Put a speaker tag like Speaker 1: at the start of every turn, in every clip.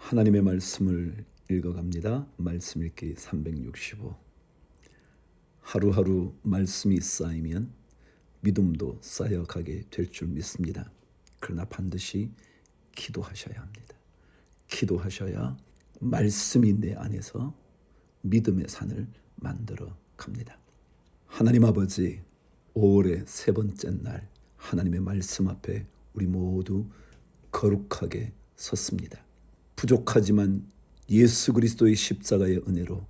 Speaker 1: 하나님의 말씀을 읽어갑니다. 말씀 읽기 365. 하루하루 말씀이 쌓이면 믿음도 쌓여가게 될 줄 믿습니다. 그러나 반드시 기도하셔야 합니다. 기도하셔야 말씀이 내 안에서 믿음의 산을 만들어 갑니다. 하나님 아버지, 5월의 세 번째 날 하나님의 말씀 앞에 우리 모두 거룩하게 섰습니다. 부족하지만 예수 그리스도의 십자가의 은혜로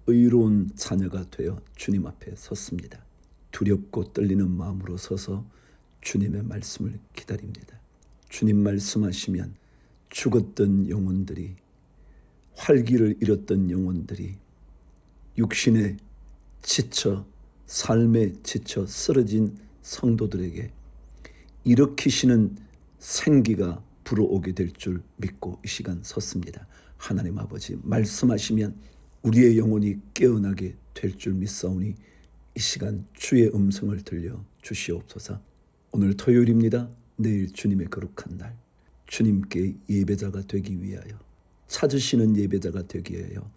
Speaker 1: 의로운 자녀가 되어 주님 앞에 섰습니다. 두렵고 떨리는 마음으로 서서 주님의 말씀을 기다립니다. 주님 말씀하시면 죽었던 영혼들이, 활기를 잃었던 영혼들이, 육신에 지쳐 삶에 지쳐 쓰러진 성도들에게 일으키시는 생기가 불어오게 될 줄 믿고 이 시간 섰습니다. 하나님 아버지, 말씀하시면 우리의 영혼이 깨어나게 될 줄 믿사오니 이 시간 주의 음성을 들려 주시옵소서. 오늘 토요일입니다. 내일 주님의 거룩한 날, 주님께 예배자가 되기 위하여, 찾으시는 예배자가 되기 위하여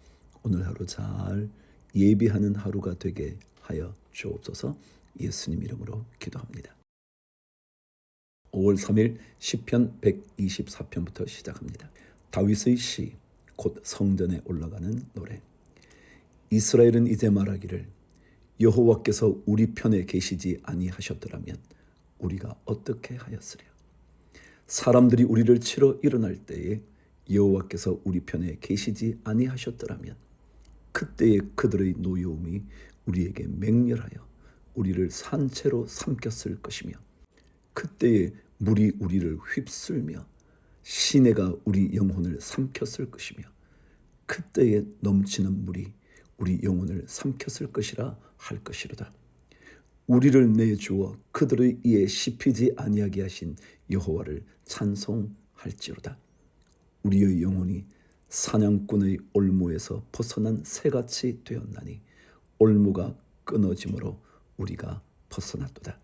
Speaker 1: 오늘 하루 잘 예비하는 하루가 되게 하여 주옵소서. 예수님 이름으로 기도합니다. 5월 3일 시편 124편부터 시작합니다. 다윗의 시, 곧 성전에 올라가는 노래. 이스라엘은 이제 말하기를, 여호와께서 우리 편에 계시지 아니하셨더라면 우리가 어떻게 하였으랴. 사람들이 우리를 치러 일어날 때에 여호와께서 우리 편에 계시지 아니하셨더라면 그때에 그들의 노여움이 우리에게 맹렬하여 우리를 산채로 삼켰을 것이며, 그때에 물이 우리를 휩쓸며 시내가 우리 영혼을 삼켰을 것이며, 그때에 넘치는 물이 우리 영혼을 삼켰을 것이라 할 것이로다. 우리를 내주어 그들의 이에 씹히지 아니하게 하신 여호와를 찬송할지로다. 우리의 영혼이 사냥꾼의 올무에서 벗어난 새같이 되었나니 올무가 끊어짐으로 우리가 벗어났도다.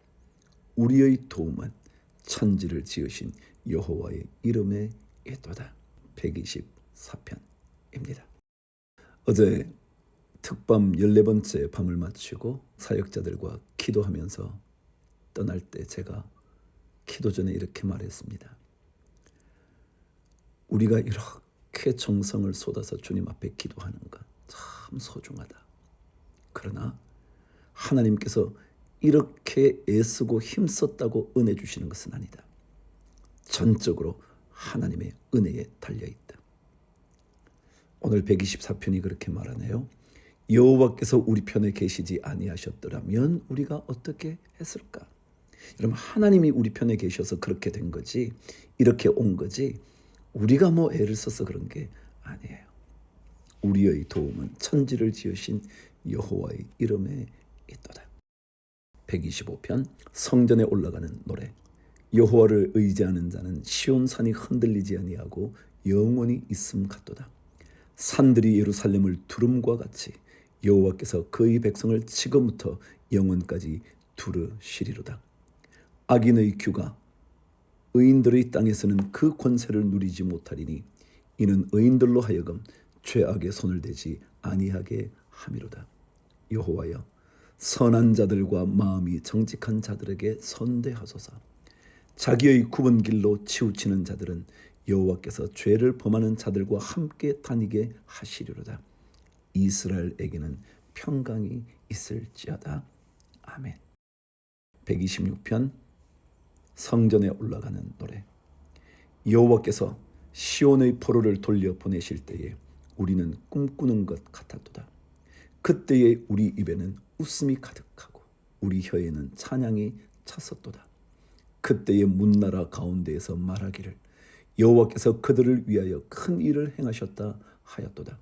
Speaker 1: 우리의 도움은 천지를 지으신 여호와의 이름에 있도다. 124편입니다. 어제 특밤 14번째 밤을 마치고 사역자들과 기도하면서 떠날 때 제가 기도 전에 이렇게 말했습니다. 우리가 이렇게 정성을 쏟아서 주님 앞에 기도하는 것 참 소중하다. 그러나 하나님께서 이렇게 애쓰고 힘썼다고 은혜 주시는 것은 아니다. 전적으로 하나님의 은혜에 달려있다. 오늘 124편이 그렇게 말하네요. 여호와께서 우리 편에 계시지 아니하셨더라면 우리가 어떻게 했을까? 여러분, 하나님이 우리 편에 계셔서 그렇게 된 거지, 이렇게 온 거지, 우리가 뭐 애를 써서 그런 게 아니에요. 우리의 도움은 천지를 지으신 여호와의 이름에 있도다. 125편 성전에 올라가는 노래. 여호와를 의지하는 자는 시온산이 흔들리지 아니하고 영원히 있음 같도다. 산들이 예루살렘을 두름과 같이 여호와께서 그의 백성을 지금부터 영원까지 두르시리로다. 악인의 규가 의인들의 땅에서는 그 권세를 누리지 못하리니 이는 의인들로 하여금 죄악의 손을 대지 아니하게 함이로다. 여호와여, 선한 자들과 마음이 정직한 자들에게 선대하소서. 자기의 굽은 길로 치우치는 자들은 여호와께서 죄를 범하는 자들과 함께 다니게 하시리로다. 이스라엘에게는 평강이 있을지어다. 아멘. 126편 성전에 올라가는 노래. 여호와께서 시온의 포로를 돌려 보내실 때에 우리는 꿈꾸는 것 같았도다. 그때에 우리 입에는 웃음이 가득하고 우리 혀에는 찬양이 찼었도다. 그때에 문나라 가운데에서 말하기를, 여호와께서 그들을 위하여 큰 일을 행하셨다 하였도다.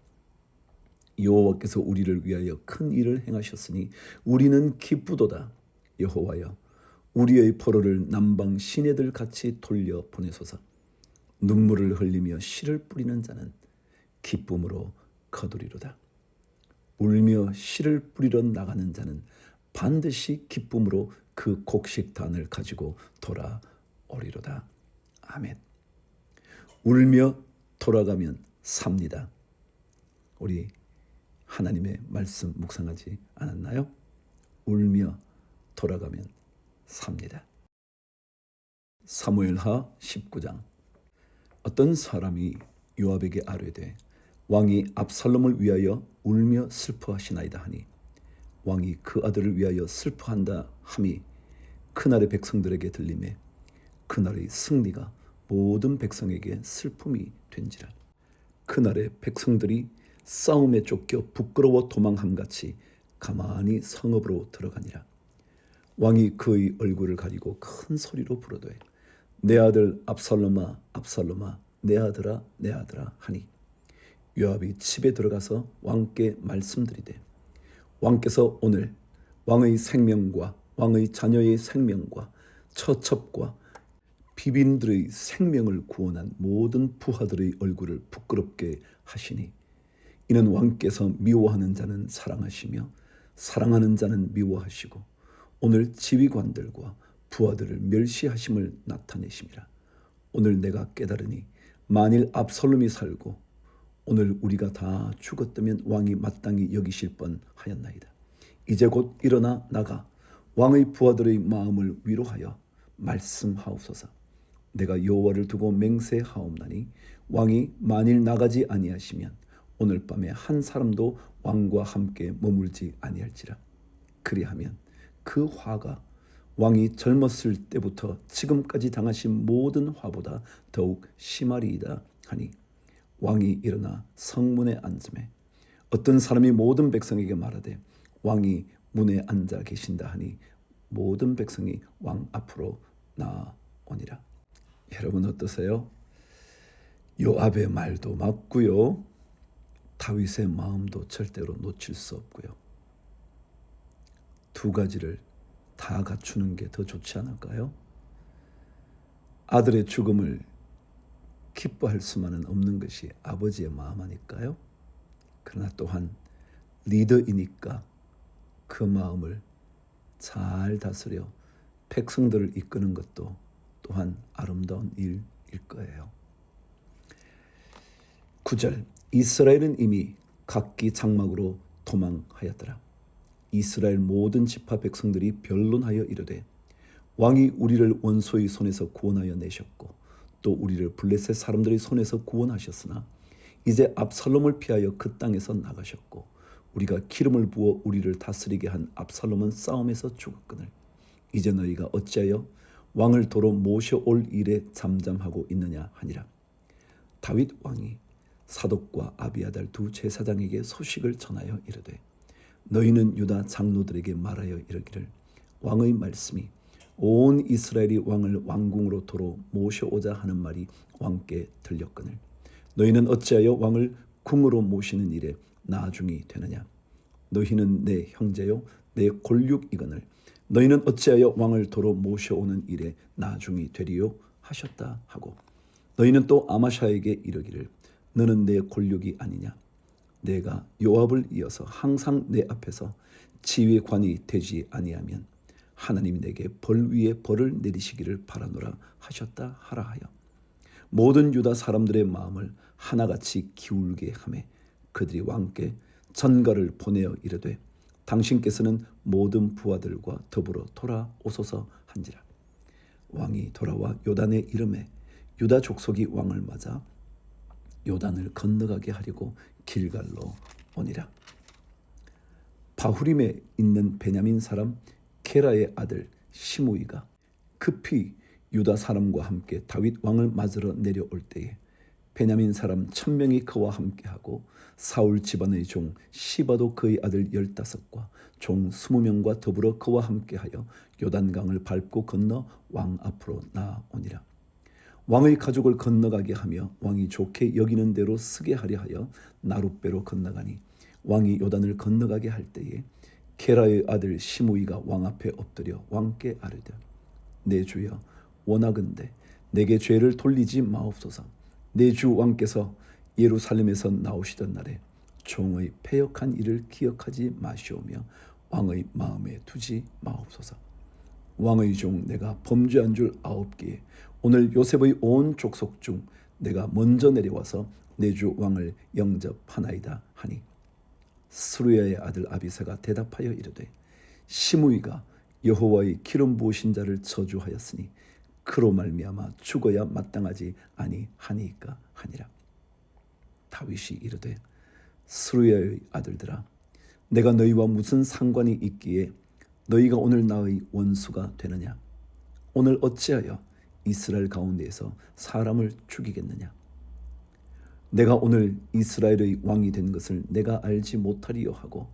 Speaker 1: 여호와께서 우리를 위하여 큰 일을 행하셨으니 우리는 기쁘도다. 여호와여, 우리의 포로를 남방 시내들 같이 돌려 보내소서. 눈물을 흘리며 씨를 뿌리는 자는 기쁨으로 거두리로다. 울며 씨를 뿌리러 나가는 자는 반드시 기쁨으로 그 곡식단을 가지고 돌아오리로다. 아멘. 울며 돌아가면 삽니다. 우리 하나님의 말씀 묵상하지 않았나요? 울며 돌아가면 삽니다. 사무엘하 19장. 어떤 사람이 요압에게 아뢰되 왕이 압살롬을 위하여 울며 슬퍼하시나이다 하니 왕이 그 아들을 위하여 슬퍼한다 함이 그날의 백성들에게 들리매 그날의 승리가 모든 백성에게 슬픔이 된지라. 그날의 백성들이 싸움에 쫓겨 부끄러워 도망함같이 가만히 성읍으로 들어가니라. 왕이 그의 얼굴을 가리고 큰 소리로 부르되 내 아들 압살롬아 압살롬아 내 아들아 내 아들아 하니 요압이 집에 들어가서 왕께 말씀드리되 왕께서 오늘 왕의 생명과 왕의 자녀의 생명과 처첩과 비빈들의 생명을 구원한 모든 부하들의 얼굴을 부끄럽게 하시니 이는 왕께서 미워하는 자는 사랑하시며 사랑하는 자는 미워하시고 오늘 지휘관들과 부하들을 멸시하심을 나타내심이라. 오늘 내가 깨달으니 만일 압살롬이 살고 오늘 우리가 다 죽었다면 왕이 마땅히 여기실 뻔하였나이다. 이제 곧 일어나 나가 왕의 부하들의 마음을 위로하여 말씀하옵소서. 내가 여호와를 두고 맹세하옵나니 왕이 만일 나가지 아니하시면 오늘 밤에 한 사람도 왕과 함께 머물지 아니할지라. 그리하면 그 화가 왕이 젊었을 때부터 지금까지 당하신 모든 화보다 더욱 심하리이다 하니 왕이 일어나 성문에 앉음에 어떤 사람이 모든 백성에게 말하되 왕이 문에 앉아 계신다 하니 모든 백성이 왕 앞으로 나오니라. 여러분 어떠세요? 요압의 말도 맞고요. 다윗의 마음도 절대로 놓칠 수 없고요. 두 가지를 다 갖추는 게 더 좋지 않을까요? 아들의 죽음을 기뻐할 수만은 없는 것이 아버지의 마음 아닐까요? 그러나 또한 리더이니까 그 마음을 잘 다스려 백성들을 이끄는 것도 또한 아름다운 일일 거예요. 9절. 이스라엘은 이미 각기 장막으로 도망하였더라. 이스라엘 모든 지파 백성들이 변론하여 이르되 왕이 우리를 원수의 손에서 구원하여 내셨고 또 우리를 블레셋 사람들의 손에서 구원하셨으나 이제 압살롬을 피하여 그 땅에서 나가셨고 우리가 기름을 부어 우리를 다스리게 한 압살롬은 싸움에서 죽었거늘 이제 너희가 어찌하여 왕을 도로 모셔올 일에 잠잠하고 있느냐 하니라. 다윗 왕이 사독과 아비아달 두 제사장에게 소식을 전하여 이르되 너희는 유다 장로들에게 말하여 이르기를 왕의 말씀이 온 이스라엘이 왕을 왕궁으로 도로 모셔오자 하는 말이 왕께 들렸거늘 너희는 어찌하여 왕을 궁으로 모시는 일에 나중이 되느냐. 너희는 내 형제요 내 골육이거늘 너희는 어찌하여 왕을 도로 모셔오는 일에 나중이 되리요 하셨다 하고 너희는 또 아마샤에게 이르기를 너는 내 골육이 아니냐. 내가 요압을 이어서 항상 내 앞에서 지휘관이 되지 아니하면 하나님이 내게 벌 위에 벌을 내리시기를 바라노라 하셨다 하라 하여 모든 유다 사람들의 마음을 하나같이 기울게 하매 그들이 왕께 전가를 보내어 이르되 당신께서는 모든 부하들과 더불어 돌아오소서 한지라. 왕이 돌아와 요단에 이르매 유다 족속이 왕을 맞아 요단을 건너가게 하려고 길갈로 오니라. 바후림에 있는 베냐민 사람 게라의 아들 시므이가 급히 유다 사람과 함께 다윗 왕을 맞으러 내려올 때에 베냐민 사람 1000명이 그와 함께하고 사울 집안의 종 시바도 그의 아들 15과 종 20명과 더불어 그와 함께하여 요단강을 밟고 건너 왕 앞으로 나아오니라. 왕의 가족을 건너가게 하며 왕이 좋게 여기는 대로 쓰게 하려 하여 나룻배로 건너가니 왕이 요단을 건너가게 할 때에 게라의 아들 시므이가 왕 앞에 엎드려 왕께 아뢰되 내 주여 원하건대 내게 죄를 돌리지 마옵소서. 내 주 왕께서 예루살렘에서 나오시던 날에 종의 패역한 일을 기억하지 마시오며 왕의 마음에 두지 마옵소서. 왕의 종 내가 범죄한 줄 아옵기에 오늘 요셉의 온 족속 중 내가 먼저 내려와서 내 주 왕을 영접하나이다 하니 스루야의 아들 아비새가 대답하여 이르되 시므이가 여호와의 기름 부으신 자를 저주하였으니 그로 말미암아 죽어야 마땅하지 아니하니까 하니라. 다윗이 이르되 스루야의 아들들아 내가 너희와 무슨 상관이 있기에 너희가 오늘 나의 원수가 되느냐? 오늘 어찌하여 이스라엘 가운데에서 사람을 죽이겠느냐? 내가 오늘 이스라엘의 왕이 된 것을 내가 알지 못하리요 하고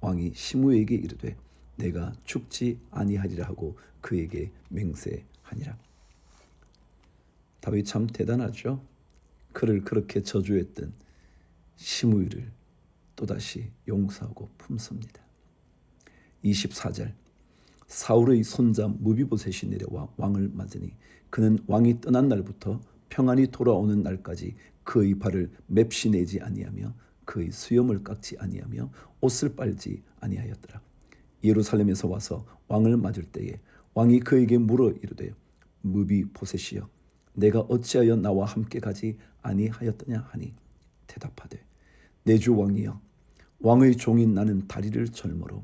Speaker 1: 왕이 시므에게 이르되 내가 죽지 아니하리라 하고 그에게 맹세하니라. 다윗 참 대단하죠. 그를 그렇게 저주했던 시므이를 또다시 용서하고 품습니다. 24절 사울의 손자 무비보셋이 내려와 왕을 맞으니 그는 왕이 떠난 날부터 평안히 돌아오는 날까지 그의 발을 맵시 내지 아니하며 그의 수염을 깎지 아니하며 옷을 빨지 아니하였더라. 예루살렘에서 와서 왕을 맞을 때에 왕이 그에게 물어 이르되 무비보셋이여 내가 어찌하여 나와 함께 가지 아니하였더냐 하니 대답하되 내 주 왕이여 왕의 종인 나는 다리를 절머로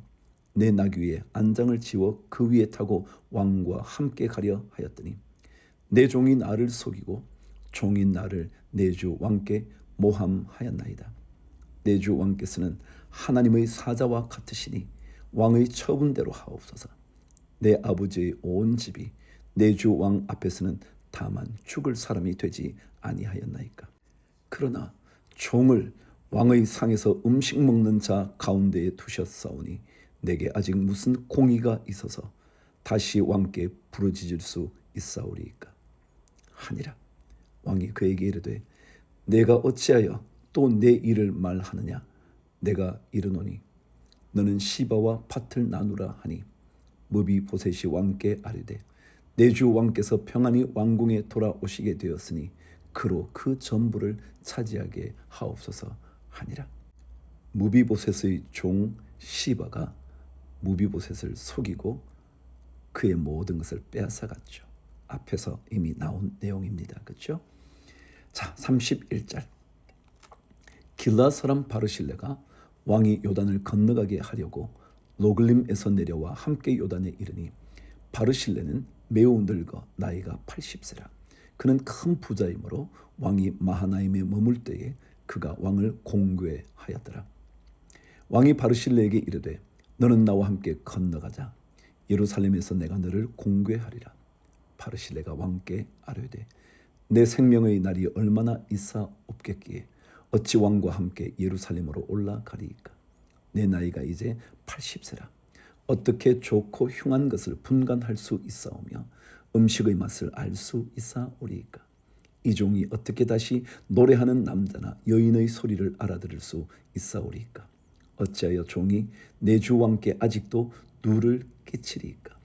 Speaker 1: 내 나귀에 안장을 지워 그 위에 타고 왕과 함께 가려 하였더니 내 종이 나를 속이고 종인 나를 내 주 왕께 모함하였나이다. 내 주 왕께서는 하나님의 사자와 같으시니 왕의 처분대로 하옵소서. 내 아버지의 온 집이 내 주 왕 앞에서는 다만 죽을 사람이 되지 아니하였나이까. 그러나 종을 왕의 상에서 음식 먹는 자 가운데에 두셨사오니 내게 아직 무슨 공의가 있어서 다시 왕께 부르짖을 수 있사오리이까 하니라. 왕이 그에게 이르되 내가 어찌하여 또 내 일을 말하느냐? 내가 이르노니 너는 시바와 밭을 나누라 하니 무비보셋이 왕께 아뢰되 내 주 왕께서 평안히 왕궁에 돌아오시게 되었으니 그로 그 전부를 차지하게 하옵소서 하니라. 무비보셋의 종 시바가 무비보셋을 속이고 그의 모든 것을 빼앗아갔죠. 앞에서 이미 나온 내용입니다. 그렇죠? 자, 31절 길라 사람 바르실레가 왕이 요단을 건너가게 하려고 로글림에서 내려와 함께 요단에 이르니 바르실레는 매우 늙어 나이가 80세라. 그는 큰 부자이므로 왕이 마하나임에 머물 때에 그가 왕을 공궤하였더라. 왕이 바르실레에게 이르되 너는 나와 함께 건너가자. 예루살렘에서 내가 너를 공궤하리라. 바르실레가 왕께 아뢰되 내 생명의 날이 얼마나 있사옵겠기에 어찌 왕과 함께 예루살렘으로 올라가리이까. 내 나이가 이제 80세라. 어떻게 좋고 흉한 것을 분간할 수 있사오며 음식의 맛을 알 수 있사오리이까. 이 종이 어떻게 다시 노래하는 남자나 여인의 소리를 알아들을 수 있사오리이까. 어찌하여 종이 내 주 왕께 아직도 누를 끼치리이까.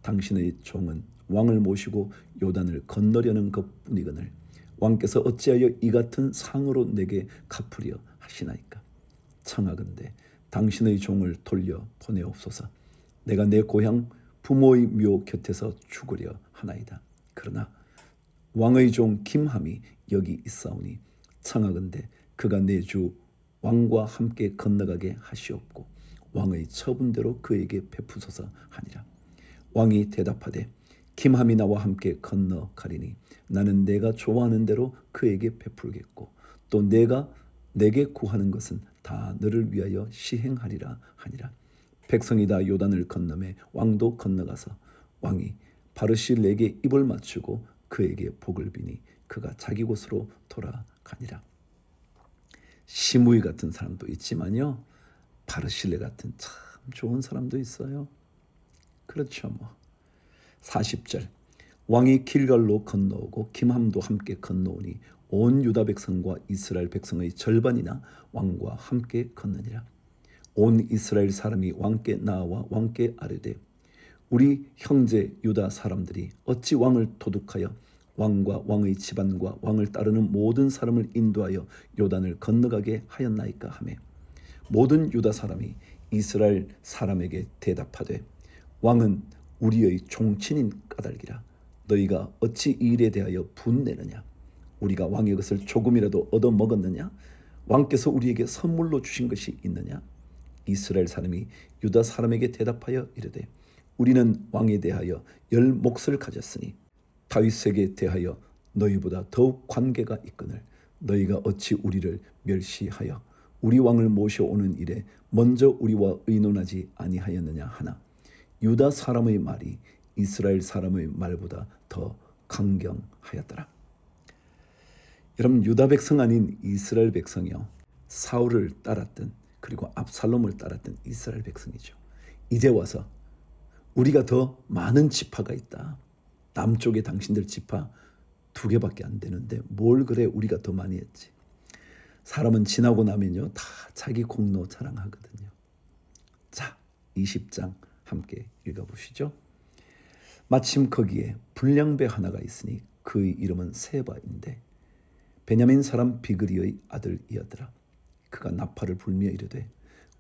Speaker 1: 당신의 종은 왕을 모시고 요단을 건너려는 것뿐이거늘 왕께서 어찌하여 이 같은 상으로 내게 갚으려 하시나이까. 청하건대 당신의 종을 돌려 보내옵소서. 내가 내 고향 부모의 묘 곁에서 죽으려 하나이다. 그러나 왕의 종 김함이 여기 있사오니 청하건대 그가 내 주 왕과 함께 건너가게 하시옵고 왕의 처분대로 그에게 베푸소서 하니라. 왕이 대답하되 김함이 나와 함께 건너가리니 나는 내가 좋아하는 대로 그에게 베풀겠고 또 내가 내게 구하는 것은 다 너를 위하여 시행하리라 하니라. 백성이 다 요단을 건너매 왕도 건너가서 왕이 바르실레에게 입을 맞추고 그에게 복을 비니 그가 자기 곳으로 돌아가니라. 시므이 같은 사람도 있지만요, 바르실레 같은 참 좋은 사람도 있어요. 그렇죠. 40절 왕이 길갈로 건너오고 김함도 함께 건너오니 온 유다 백성과 이스라엘 백성의 절반이나 왕과 함께 건너니라. 온 이스라엘 사람이 왕께 나와 왕께 아뢰되 우리 형제 유다 사람들이 어찌 왕을 도둑하여 왕과 왕의 집안과 왕을 따르는 모든 사람을 인도하여 요단을 건너가게 하였나이까 하매 모든 유다 사람이 이스라엘 사람에게 대답하되 왕은 우리의 종친인 까닭이라. 너희가 어찌 이 일에 대하여 분내느냐? 우리가 왕의 것을 조금이라도 얻어 먹었느냐? 왕께서 우리에게 선물로 주신 것이 있느냐? 이스라엘 사람이 유다 사람에게 대답하여 이르되 우리는 왕에 대하여 열 몫을 가졌으니 다윗에게 대하여 너희보다 더욱 관계가 있거늘 너희가 어찌 우리를 멸시하여 우리 왕을 모셔오는 일에 먼저 우리와 의논하지 아니하였느냐 하나 유다 사람의 말이 이스라엘 사람의 말보다 더 강경하였더라. 여러분, 유다 백성 아닌 이스라엘 백성이요, 사울을 따랐던 그리고 압살롬을 따랐던 이스라엘 백성이죠. 이제 와서 우리가 더 많은 지파가 있다. 남쪽에 당신들 지파 2개밖에 안 되는데 뭘 그래 우리가 더 많이 했지. 사람은 지나고 나면요 다 자기 공로 자랑하거든요. 자, 20장 함께 읽어보시죠. 마침 거기에 불량배 하나가 있으니 그의 이름은 세바인데 베냐민 사람 비그리의 아들이었더라. 그가 나팔을 불며 이르되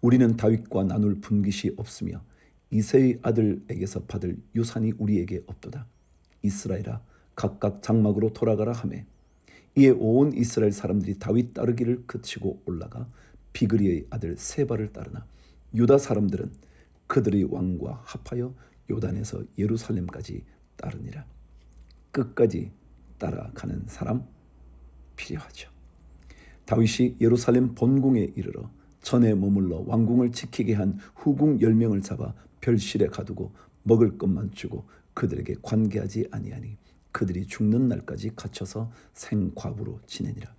Speaker 1: 우리는 다윗과 나눌 분깃이 없으며 이새의 아들에게서 받을 유산이 우리에게 없도다. 이스라엘아 각각 장막으로 돌아가라 하매 이에 온 이스라엘 사람들이 다윗 따르기를 그치고 올라가 비그리의 아들 세바를 따르나 유다 사람들은 그들의 왕과 합하여 요단에서 예루살렘까지 따르니라. 끝까지 따라가는 사람 필요하죠. 다윗이 예루살렘 본궁에 이르러 전에 머물러 왕궁을 지키게 한 후궁 10명을 잡아 별실에 가두고 먹을 것만 주고 그들에게 관계하지 아니하니 그들이 죽는 날까지 갇혀서 생과부로 지내니라.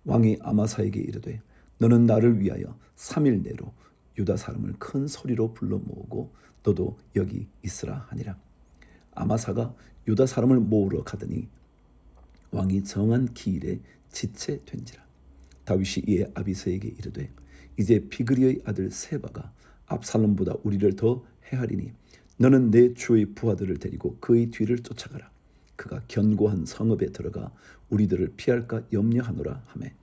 Speaker 1: 왕이 아마사에게 이르되 너는 나를 위하여 3일 내로 유다 사람을 큰 소리로 불러 모으고 너도 여기 있으라 하니라. 아마사가 유다 사람을 모으러 가더니 왕이 정한 기일에 지체된지라. 다윗이 이에 아비새에게 이르되 이제 비그리의 아들 세바가 압살롬보다 우리를 더 해하리니 너는 내 주의 부하들을 데리고 그의 뒤를 쫓아가라. 그가 견고한 성읍에 들어가 우리들을 피할까 염려하노라 하매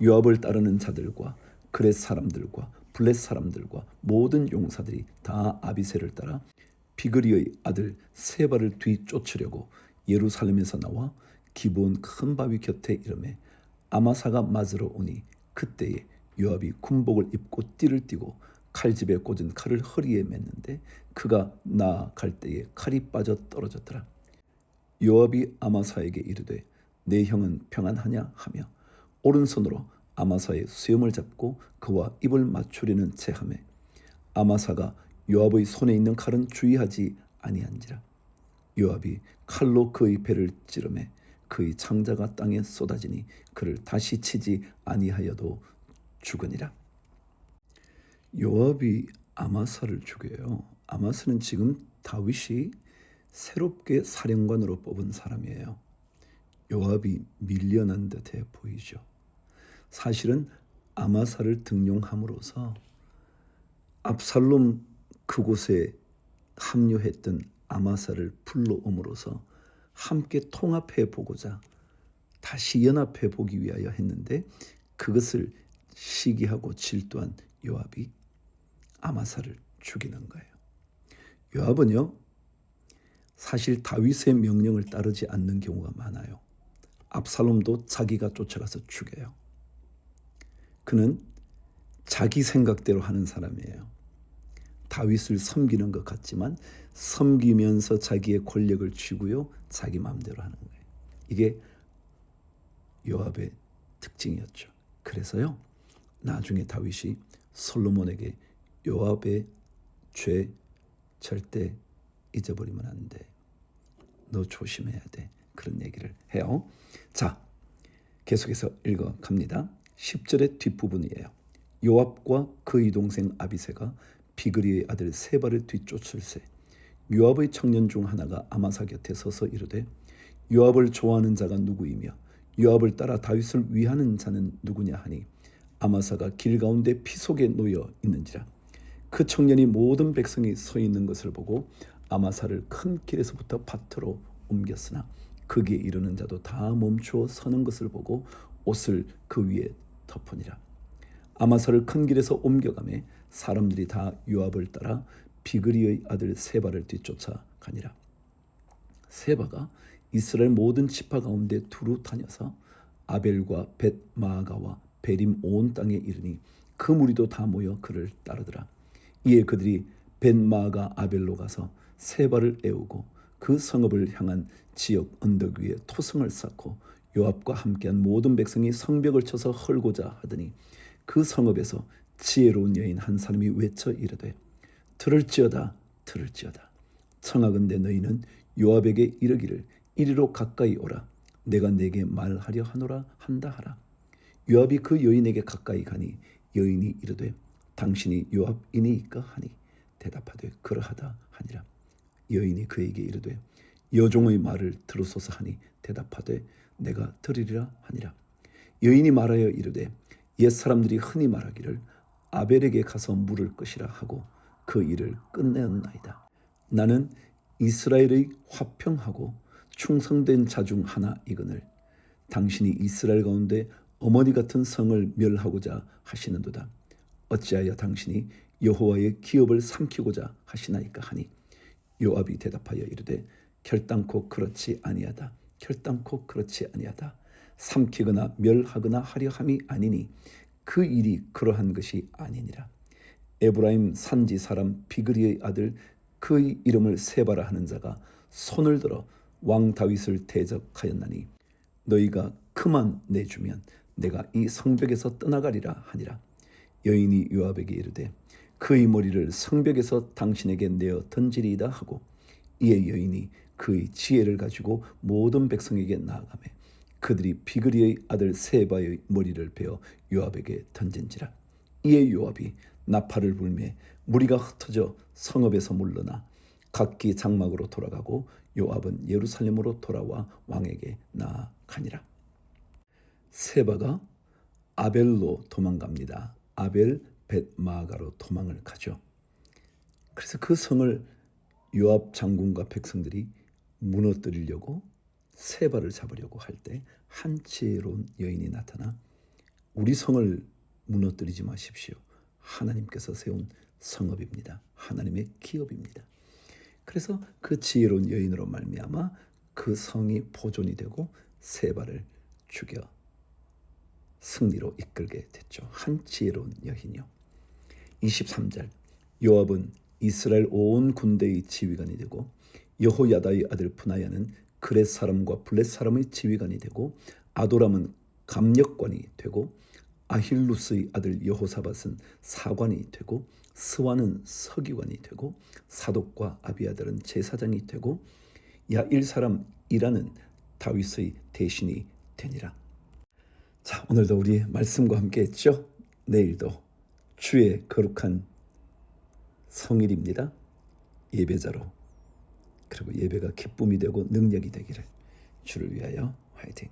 Speaker 1: 요압을 따르는 자들과 그렛 사람들과 블렛 사람들과 모든 용사들이 다 아비새를 따라 비그리의 아들 세바를 뒤쫓으려고 예루살렘에서 나와 기브온 큰 바위 곁에 이르매 아마사가 맞으러 오니 그때에 요압이 군복을 입고 띠를 띠고 칼집에 꽂은 칼을 허리에 맸는데 그가 나아갈 때에 칼이 빠져 떨어졌더라. 요압이 아마사에게 이르되 내 형은 평안하냐 하며 오른손으로 아마사의 수염을 잡고 그와 입을 맞추려는 채 하매 아마사가 요압의 손에 있는 칼은 주의하지 아니한지라. 요압이 칼로 그의 배를 찌르매 그의 창자가 땅에 쏟아지니 그를 다시 치지 아니하여도 죽으니라. 요압이 아마사를 죽여요. 아마사는 지금 다윗이 새롭게 사령관으로 뽑은 사람이에요. 요압이 밀려난 듯해 보이죠. 사실은 아마사를 등용함으로써 압살롬 그곳에 합류했던 아마사를 불러옴으로써 함께 통합해 보고자 다시 연합해 보기 위하여 했는데 그것을 시기하고 질투한 요압이 아마사를 죽이는 거예요. 요압은요 사실 다윗의 명령을 따르지 않는 경우가 많아요. 압살롬도 자기가 쫓아가서 죽여요. 그는 자기 생각대로 하는 사람이에요. 다윗을 섬기는 것 같지만 섬기면서 자기의 권력을 쥐고요 자기 마음대로 하는 거예요. 이게 요압의 특징이었죠. 그래서요 나중에 다윗이 솔로몬에게 요압의 죄 절대 잊어버리면 안 돼. 너 조심해야 돼. 그런 얘기를 해요. 자, 계속해서 읽어갑니다. 10절의 뒷부분이에요. 요압과 그의 동생 아비새가 비그리의 아들 세바를 뒤쫓을세 요압의 청년 중 하나가 아마사 곁에 서서 이르되 요압을 좋아하는 자가 누구이며 요압을 따라 다윗을 위하는 자는 누구냐 하니 아마사가 길 가운데 피 속에 놓여 있는지라. 그 청년이 모든 백성이 서 있는 것을 보고 아마사를 큰 길에서부터 밭으로 옮겼으나 거기에 이르는 자도 다 멈추어 서는 것을 보고 옷을 그 위에 덮으니라. 아마사를 큰 길에서 옮겨가매 사람들이 다 요압을 따라 비그리의 아들 세바를 뒤쫓아 가니라. 세바가 이스라엘 모든 지파 가운데 두루 다녀서 아벨과 벳마아가와 베림 온 땅에 이르니 그 무리도 다 모여 그를 따르더라. 이에 그들이 벳마아가 아벨로 가서 세바를 애우고 그 성읍을 향한 지역 언덕 위에 토성을 쌓고 요압과 함께한 모든 백성이 성벽을 쳐서 헐고자 하더니 그 성읍에서 지혜로운 여인 한 사람이 외쳐 이르되 들을지어다 들을지어다 청하건대 너희는 요압에게 이르기를 이리로 가까이 오라 내가 내게 말하려 하노라 한다 하라. 요압이 그 여인에게 가까이 가니 여인이 이르되 당신이 요압이니이까 하니 대답하되 그러하다 하니라. 여인이 그에게 이르되 여종의 말을 들으소서 하니 대답하되 내가 들으리라 하니라. 여인이 말하여 이르되 옛 사람들이 흔히 말하기를 아벨에게 가서 물을 것이라 하고 그 일을 끝내었나이다. 나는 이스라엘의 화평하고 충성된 자 중 하나이거늘 당신이 이스라엘 가운데 어머니 같은 성을 멸하고자 하시는도다. 어찌하여 당신이 여호와의 기업을 삼키고자 하시나이까 하니 요압이 대답하여 이르되 결단코 그렇지 아니하다. 결단코 그렇지 아니하다. 삼키거나 멸하거나 하려 함이 아니니 그 일이 그러한 것이 아니니라. 에브라임 산지 사람 비그리의 아들 그의 이름을 세바라 하는 자가 손을 들어 왕 다윗을 대적하였나니 너희가 그만 내주면 내가 이 성벽에서 떠나가리라 하니라. 여인이 요압에게 이르되 그의 머리를 성벽에서 당신에게 내어 던지리이다 하고 이에 여인이 그의 지혜를 가지고 모든 백성에게 나아가매 그들이 비그리의 아들 세바의 머리를 베어 요압에게 던진지라. 이에 요압이 나팔을 불매 무리가 흩어져 성읍에서 물러나 각기 장막으로 돌아가고 요압은 예루살렘으로 돌아와 왕에게 나아가니라. 세바가 아벨로 도망갑니다. 아벨 벳마아가로 도망을 가죠. 그래서 그 성을 요압 장군과 백성들이 무너뜨리려고 세바를 잡으려고 할 때 한 지혜로운 여인이 나타나 우리 성을 무너뜨리지 마십시오. 하나님께서 세운 성읍입니다. 하나님의 기업입니다. 그래서 그 지혜로운 여인으로 말미암아 그 성이 보존이 되고 세바를 죽여 승리로 이끌게 됐죠. 한 지혜로운 여인이요. 23절 요압은 이스라엘 온 군대의 지휘관이 되고 여호야다의 아들 분하야는 그렛 사람과 블렛 사람의 지휘관이 되고 아도람은 감력관이 되고 아힐루스의 아들 여호사밧은 사관이 되고 스와는 서기관이 되고 사독과 아비아달은 제사장이 되고 야일 사람 이라는 다윗의 대신이 되니라. 자, 오늘도 우리 말씀과 함께 했죠. 내일도 주의 거룩한 성일입니다. 예배자로 그리고 예배가 기쁨이 되고 능력이 되기를 주를 위하여 화이팅.